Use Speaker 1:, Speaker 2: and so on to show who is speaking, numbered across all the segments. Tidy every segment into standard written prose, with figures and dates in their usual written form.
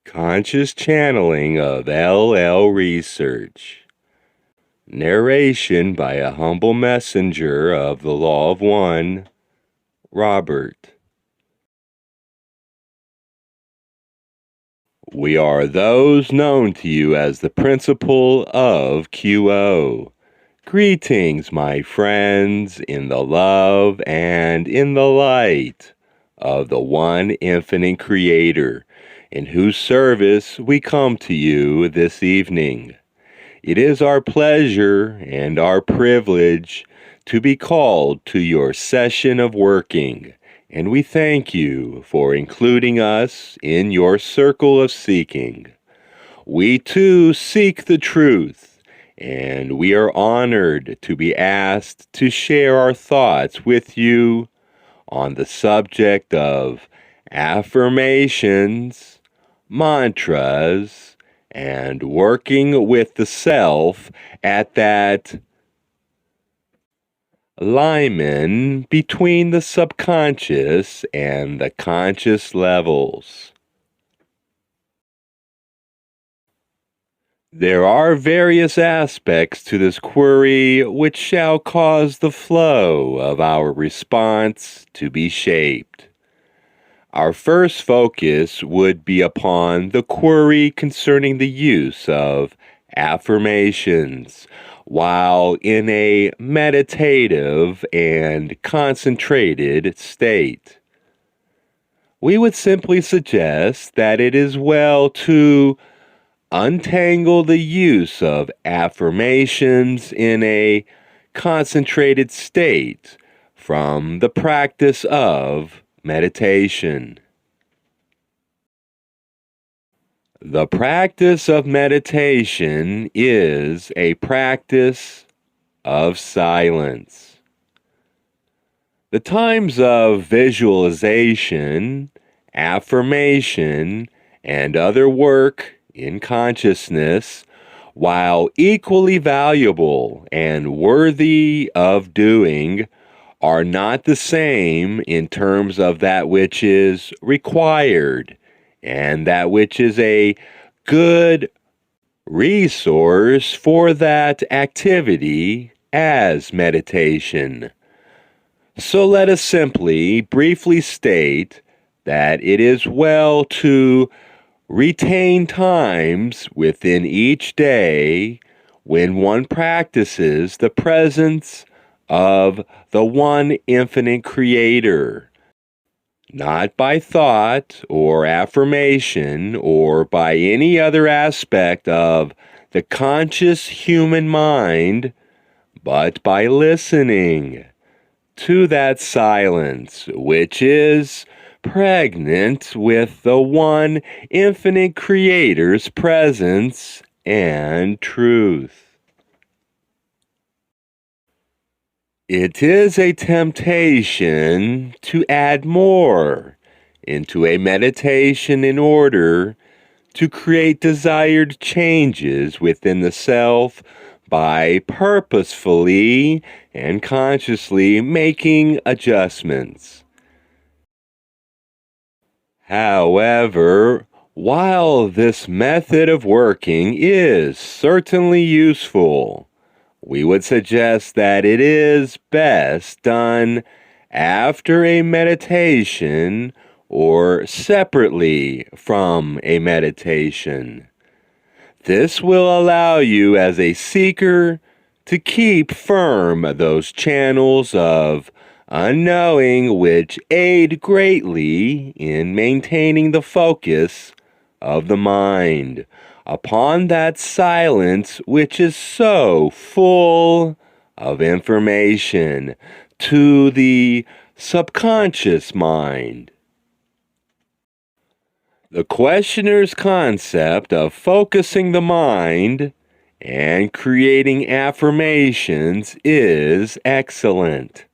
Speaker 1: Conscious channeling of LL Research. Narration by a humble messenger of the Law of One, Robert. We are those known to you as the principle of QO. Greetings, my friends, in the love and in the light of the one infinite Creator, in whose service we come to you this evening. It is our pleasure and our privilege to be called to your session of working, and we thank you for including us in your circle of seeking. We too seek the truth, and we are honored to be asked to share our thoughts with you on the subject of affirmations, mantras, and working with the self at that lineman between the subconscious and the conscious levels. There are various aspects to this query which shall cause the flow of our response to be shaped. Our first focus would be upon the query concerning the use of affirmations while in a meditative and concentrated state. We would simply suggest that it is well to untangle the use of affirmations in a concentrated state from the practice of meditation. The practice of meditation is a practice of silence. The times of visualization, affirmation, and other work in consciousness, while equally valuable and worthy of doing, are not the same in terms of that which is required and that which is a good resource for that activity as meditation. So let us simply briefly state that it is well to retain times within each day when one practices the presence of the one infinite Creator, not by thought or affirmation or by any other aspect of the conscious human mind, but by listening to that silence which is pregnant with the one infinite Creator's presence and truth. It is a temptation to add more into a meditation in order to create desired changes within the self by purposefully and consciously making adjustments. However, while this method of working is certainly useful, we would suggest that it is best done after a meditation or separately from a meditation. This will allow you as a seeker to keep firm those channels of unknowing which aid greatly in maintaining the focus of the mind upon that silence which is so full of information to the subconscious mind. The questioner's concept of focusing the mind and creating affirmations is excellent.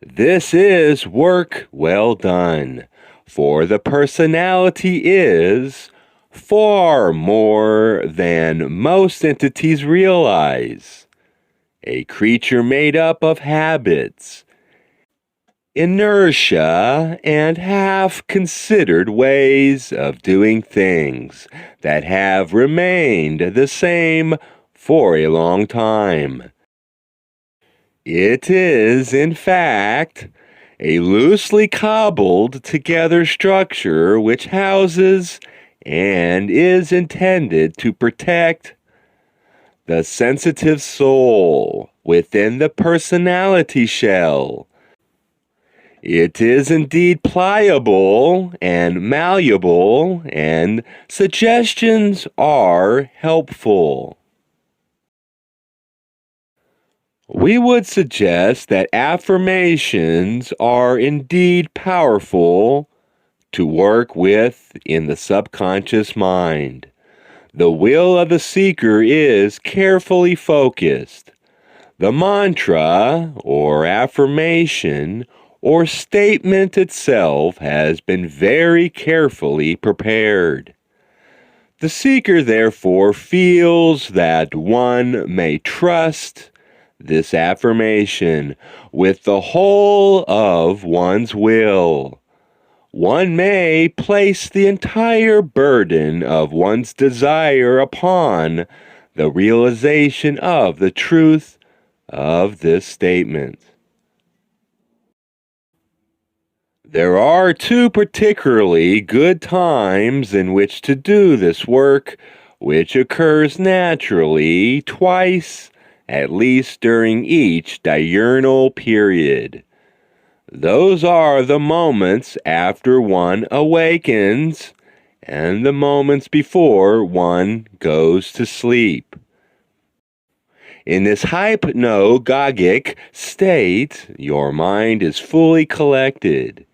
Speaker 1: This is work well done, for the personality is far more than most entities realize. A creature made up of habits, inertia, and half-considered ways of doing things that have remained the same for a long time. It is, in fact, a loosely cobbled together structure which houses and is intended to protect the sensitive soul within the personality shell. It is indeed pliable and malleable, and suggestions are helpful. We would suggest that affirmations are indeed powerful to work with in the subconscious mind. The will of the seeker is carefully focused. The mantra, or affirmation, or statement itself has been very carefully prepared. The seeker therefore feels that one may trust this affirmation with the whole of one's will. One may place the entire burden of one's desire upon the realization of the truth of this statement. There are two particularly good times in which to do this work, which occurs naturally twice, at least during each diurnal period. Those are the moments after one awakens and the moments before one goes to sleep. In this hypnagogic state, your mind is fully collected.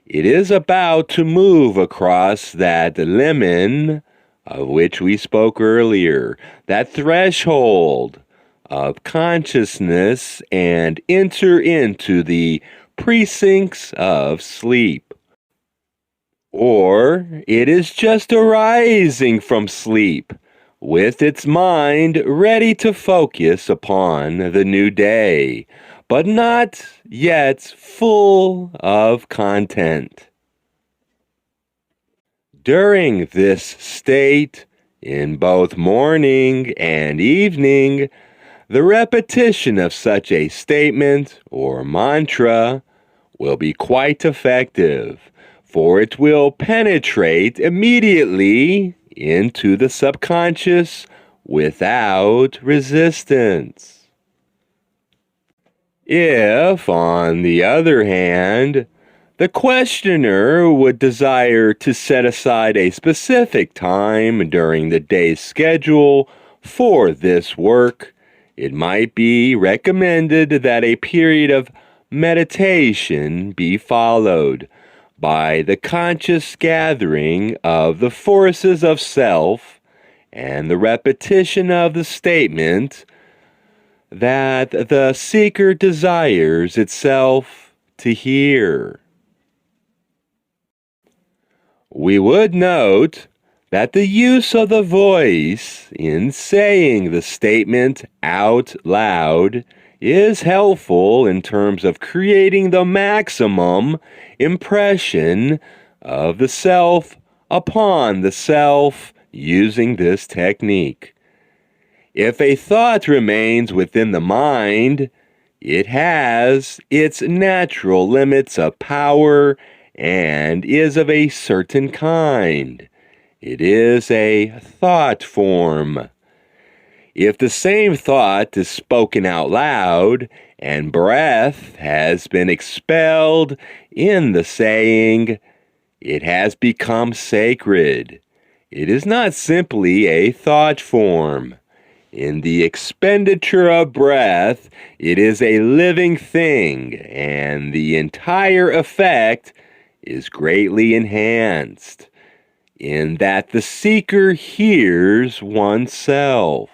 Speaker 1: It is about to move across that lemon of which we spoke earlier, that threshold of consciousness, and enter into the precincts of sleep. Or it is just arising from sleep, with its mind ready to focus upon the new day, but not yet full of content. During this state, in both morning and evening, the repetition of such a statement or mantra will be quite effective, for it will penetrate immediately into the subconscious without resistance. If, on the other hand, the questioner would desire to set aside a specific time during the day's schedule for this work, it might be recommended that a period of meditation be followed by the conscious gathering of the forces of self and the repetition of the statement that the seeker desires itself to hear. We would note that the use of the voice in saying the statement out loud is helpful in terms of creating the maximum impression of the self upon the self using this technique. If a thought remains within the mind, it has its natural limits of power and is of a certain kind. It is a thought form. If the same thought is spoken out loud and breath has been expelled in the saying, it has become sacred. It is not simply a thought form. In the expenditure of breath, it is a living thing, and the entire effect is greatly enhanced in that the seeker hears oneself.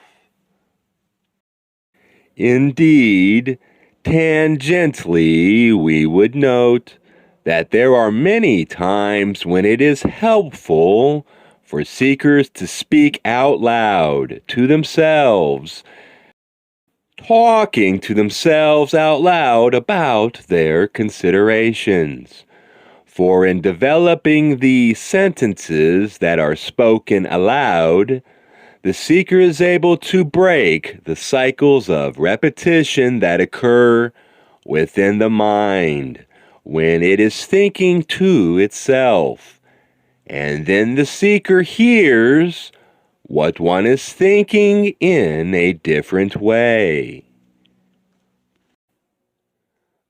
Speaker 1: Indeed, tangentially, we would note that there are many times when it is helpful for seekers to speak out loud to themselves talking to themselves out loud about their considerations. For in developing the sentences that are spoken aloud, the seeker is able to break the cycles of repetition that occur within the mind when it is thinking to itself. And then the seeker hears what one is thinking in a different way.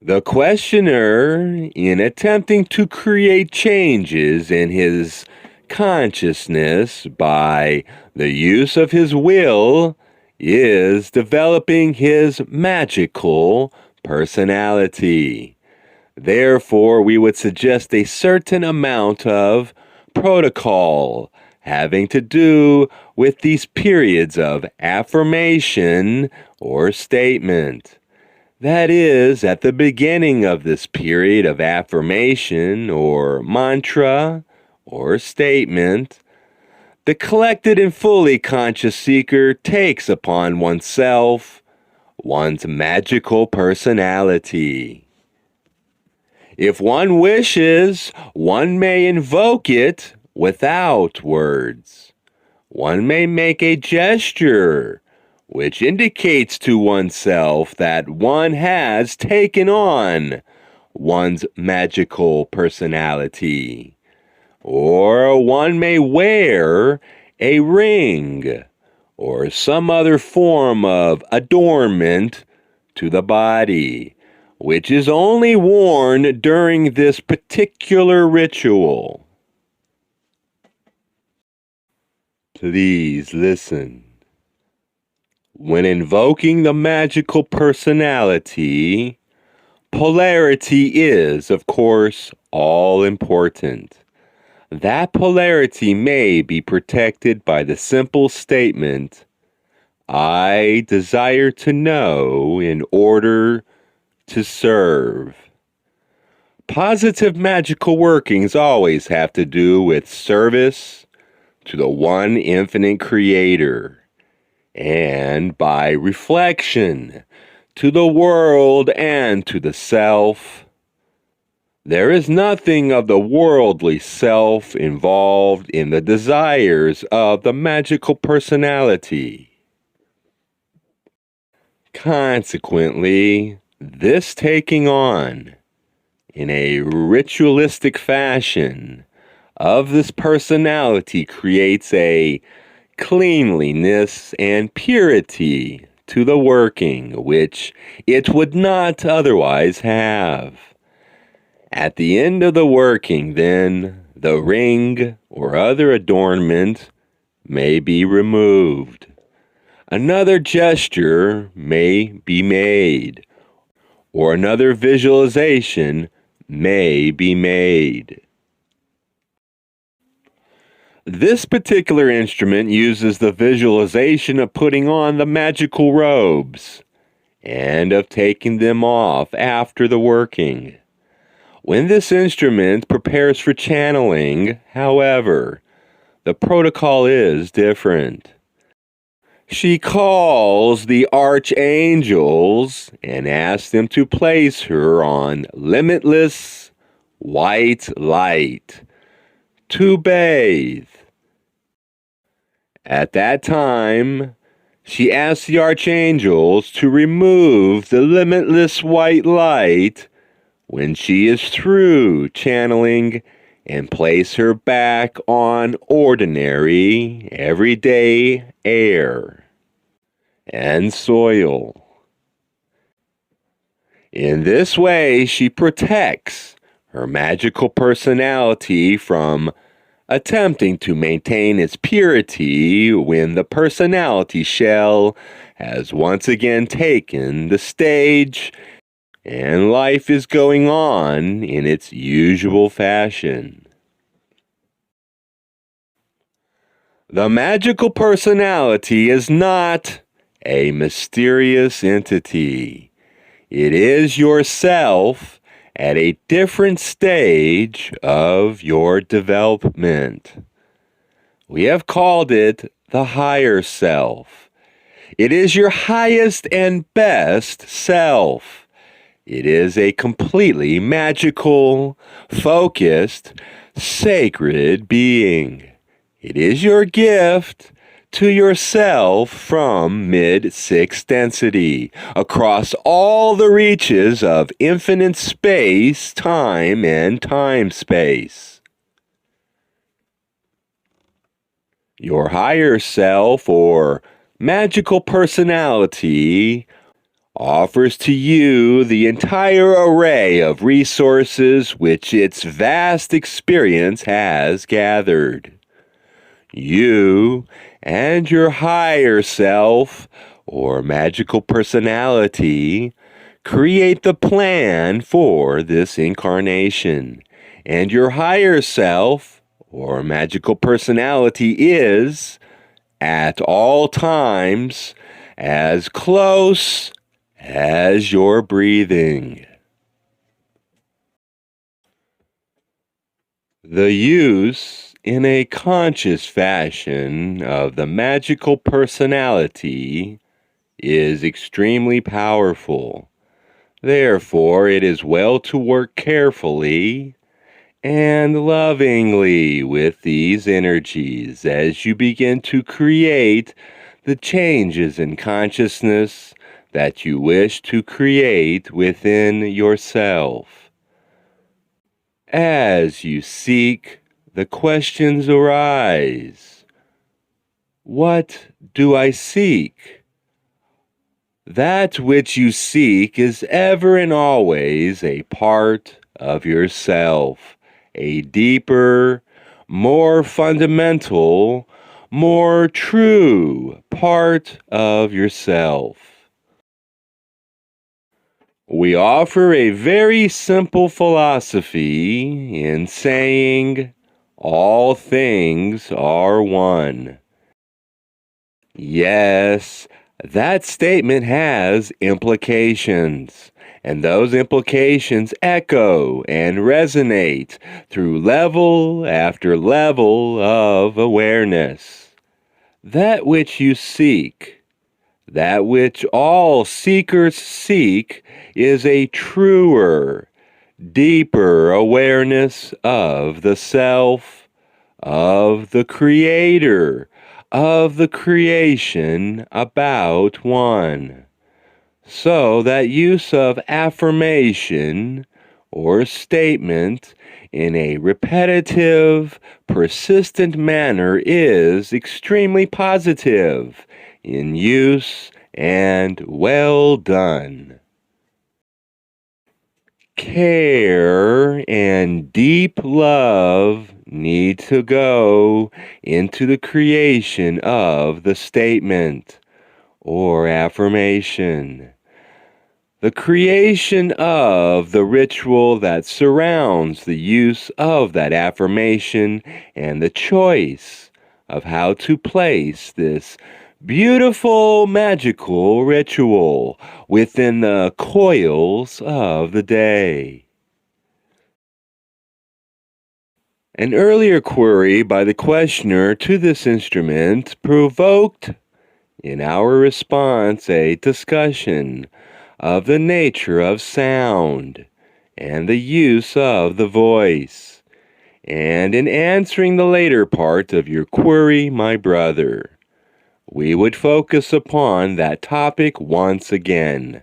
Speaker 1: The questioner, in attempting to create changes in his consciousness by the use of his will, is developing his magical personality. Therefore, we would suggest a certain amount of protocol having to do with these periods of affirmation or statement. That is, at the beginning of this period of affirmation or mantra or statement, the collected and fully conscious seeker takes upon oneself one's magical personality. If one wishes, one may invoke it without words. One may make a gesture which indicates to oneself that one has taken on one's magical personality. Or one may wear a ring or some other form of adornment to the body, which is only worn during this particular ritual. Please listen. When invoking the magical personality, polarity is, of course, all important. That polarity may be protected by the simple statement, I desire to know in order to serve. Positive magical workings always have to do with service to the one infinite creator, and by reflection to the world and to the self. There is nothing of the worldly self involved in the desires of the magical personality. Consequently, this taking on, in a ritualistic fashion, of this personality creates a cleanliness and purity to the working which it would not otherwise have. At the end of the working, then, the ring or other adornment may be removed. Another gesture may be made, or another visualization may be made. This particular instrument uses the visualization of putting on the magical robes and of taking them off after the working. When this instrument prepares for channeling, however, the protocol is different. She calls the archangels and asks them to place her on limitless white light to bathe. At that time, she asks the archangels to remove the limitless white light when she is through channeling and place her back on ordinary, everyday air and soil. In this way, she protects her magical personality from attempting to maintain its purity when the personality shell has once again taken the stage and life is going on in its usual fashion. The magical personality is not a mysterious entity. It is yourself at a different stage of your development. We have called it the higher self. It is your highest and best self. It is a completely magical, focused, sacred being. It is your gift to yourself from mid-sixth density, across all the reaches of infinite space, time, and time-space. Your higher self, or magical personality, offers to you the entire array of resources which its vast experience has gathered. You and your higher self, or magical personality, create the plan for this incarnation, and your higher self, or magical personality, is, at all times, as close as you're breathing. The use in a conscious fashion of the magical personality is extremely powerful. Therefore, it is well to work carefully and lovingly with these energies as you begin to create the changes in consciousness that you wish to create within yourself. As you seek, the questions arise. What do I seek? That which you seek is ever and always a part of yourself, a deeper, more fundamental, more true part of yourself. We offer a very simple philosophy in saying all things are one. Yes, that statement has implications, and those implications echo and resonate through level after level of awareness. That which you seek, that which all seekers seek, is a truer, deeper awareness of the self, of the Creator, of the creation about one. So that use of affirmation or statement in a repetitive, persistent manner is extremely positive in use and well done. Care and deep love need to go into the creation of the statement or affirmation. The creation of the ritual that surrounds the use of that affirmation and the choice of how to place this beautiful, magical ritual within the coils of the day. An earlier query by the questioner to this instrument provoked in our response a discussion of the nature of sound and the use of the voice. And in answering the later part of your query, my brother, we would focus upon that topic once again.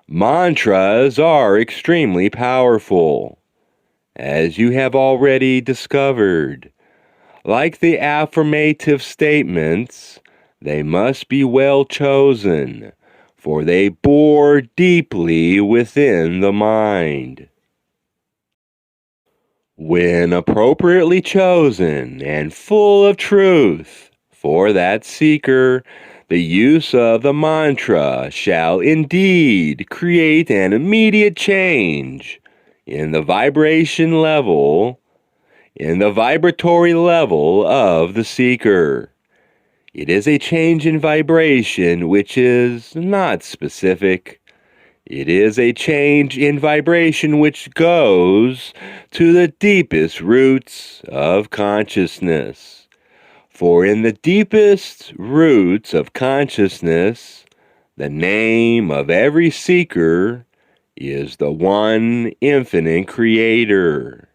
Speaker 1: Mantras are extremely powerful, as you have already discovered. Like the affirmative statements, they must be well chosen, for they bore deeply within the mind. When appropriately chosen and full of truth for that seeker, the use of the mantra shall indeed create an immediate change in the vibration level, in the vibratory level of the seeker. It is a change in vibration which is not specific. It is a change in vibration which goes to the deepest roots of consciousness. For in the deepest roots of consciousness, the name of every seeker is the one infinite creator.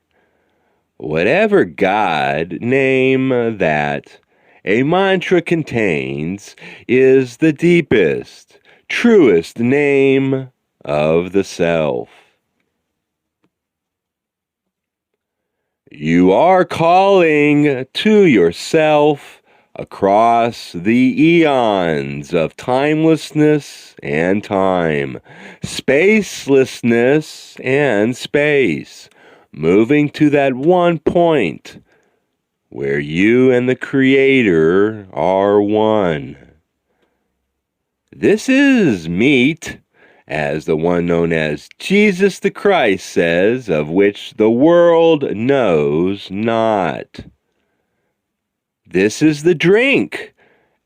Speaker 1: Whatever God name that a mantra contains is the deepest, truest name of the self. You are calling to yourself across the eons of timelessness and time, spacelessness and space, moving to that one point where you and the Creator are one. This is meat, as the one known as Jesus the Christ says, of which the world knows not. This is the drink,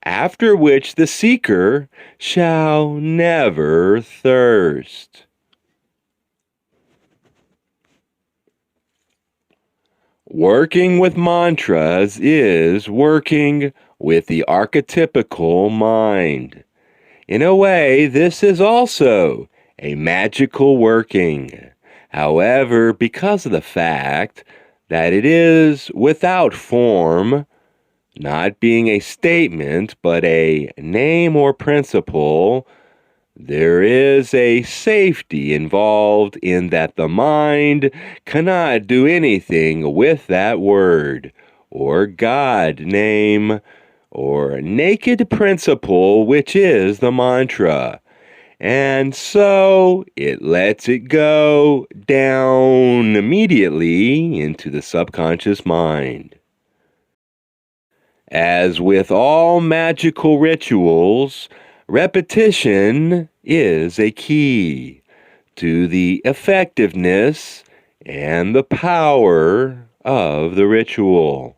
Speaker 1: after which the seeker shall never thirst. Working with mantras is working with the archetypical mind. In a way, this is also a magical working. However, because of the fact that it is without form, not being a statement but a name or principle, there is a safety involved in that the mind cannot do anything with that word, or God name, or naked principle, which is the mantra. And so it lets it go down immediately into the subconscious mind. As with all magical rituals, repetition is a key to the effectiveness and the power of the ritual.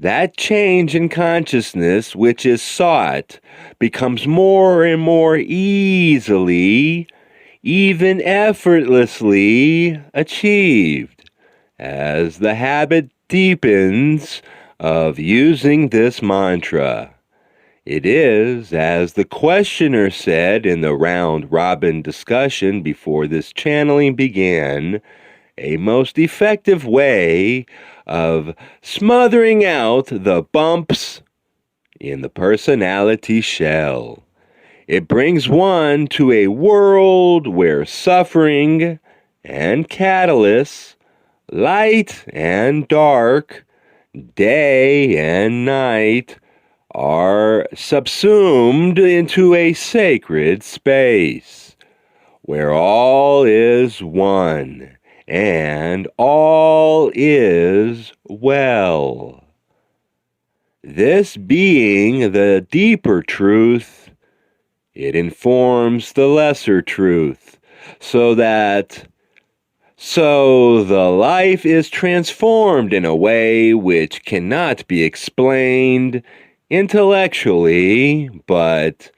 Speaker 1: That change in consciousness which is sought becomes more and more easily, even effortlessly achieved as the habit deepens of using this mantra. It is, as the questioner said in the round-robin discussion before this channeling began, a most effective way of smothering out the bumps in the personality shell. It brings one to a world where suffering and catalysts, light and dark, day and night, are subsumed into a sacred space where all is one and all is well. This being the deeper truth, it informs the lesser truth, so the life is transformed in a way which cannot be explained intellectually, but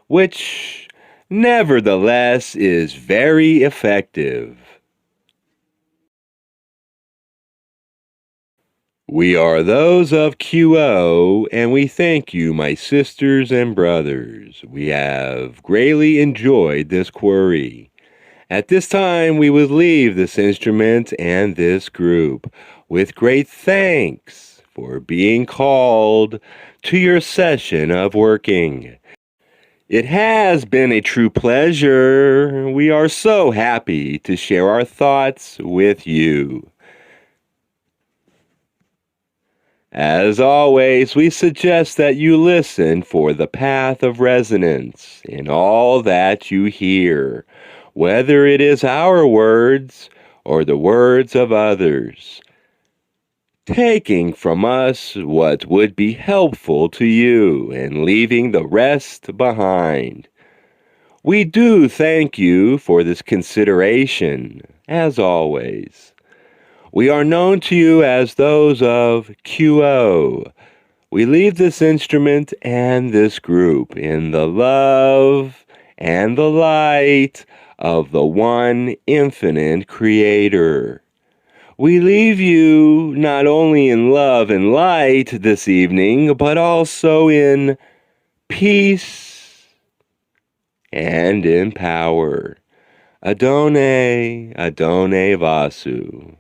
Speaker 1: which nevertheless is very effective. We are those of QO, and we thank you, my sisters and brothers. We have greatly enjoyed this query. At this time, we would leave this instrument and this group with great thanks for being called to your session of working. It has been a true pleasure. We are so happy to share our thoughts with you. As always, we suggest that you listen for the path of resonance in all that you hear, whether it is our words or the words of others, taking from us what would be helpful to you and leaving the rest behind. We do thank you for this consideration, as always. We are known to you as those of QO. We leave this instrument and this group in the love and the light of the one infinite Creator. We leave you not only in love and light this evening, but also in peace and in power. Adone, Adone Vasu.